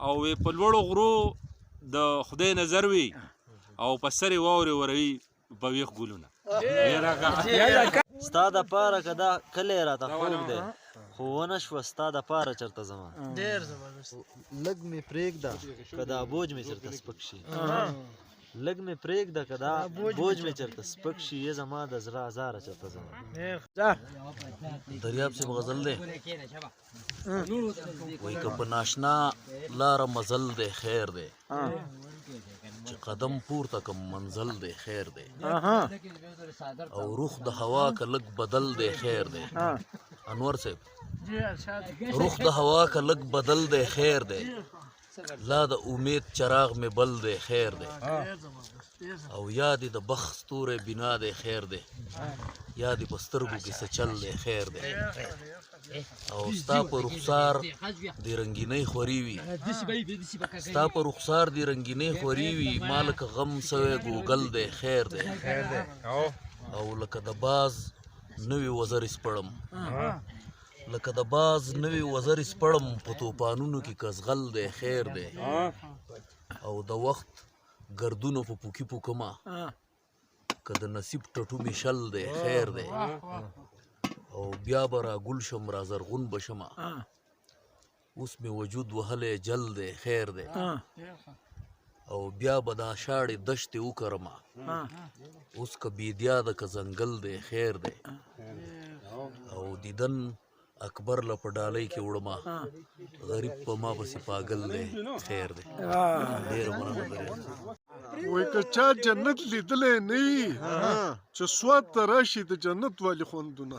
او په لوړو غرو د خدای نظر وي او په سر یې واورې وروي په ویښ ګلونه ستا دپاره که دا کلی راته خوږ دی خو ونه شوه ستا دپاره چېرته ځمه ډېر زبردست لږ مې پرېږده که دا بوج مې چېرته سپک شي لږ مې پرېږده که دا بوج مې چېرته سپک شي یې زما د زړه ازاره چېرته ځمه دریاب صاحب غزل دی وایي که په ناشنا لاره مزل دی خیر دی چې قدم پورته کم منزل دی خیر دی او روح د هوا که لږ بدل دی خیر دی انور صاحب روح د هوا که لږ بدل دی خیر دی لا د امید چراغ می بل دی خیر دی او یادې د بخت ستوری بنا دی خیر دی یادې په سترګو کې څه چل دی خیر دی او ستا په رخسار د رنګینۍ خوري وي ستا په رخسار د رنګینۍ خوري وي ما لکه غم سوی ګوګل دی خیر دی او لکه د باز نوې وزرې سپړم لکه د باز نوې وزرې سپړم په توپانونو کې کزغل دی خیر دی او د وخت ګردونو په پوکي پوکمه که د نصیب ټټو مې شل دی خیر دی او بیا به را ګل شم را زرغون به شمه اوس مې وجود وهلی جل دی خیر دی او بیا به دا شاړې دشتې وکرمه اوس که بیدیا ده که ځنګل دی خیر دی او دیدن اکبر له په ډالۍ کې وړمه غریب په ما پسې پاگل دی خیر دی ډېره مننه درې وایي که چا جنت لیدلی نه وي چې سوات ته راشي د جنت والي خوندونه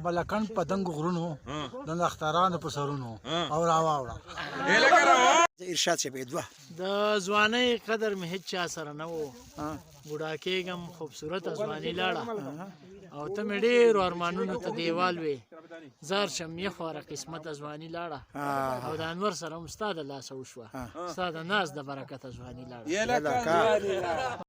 بلکن په دنګو غرونو د نختارانو په سرونو او راواوړه ارشاد شبه دوه د ځوانۍ قدر مې هیڅ چا سره نه و بوډا کېږم خوبصورته ځواني لاړه او ته مې ډېرو ارمانونو ته دیوال وې زار شم یخواره قسمته ځواني لاړه او د انور سره هم ستا د لاسه وشوه ستا د ناز د برکته ځواني لاړه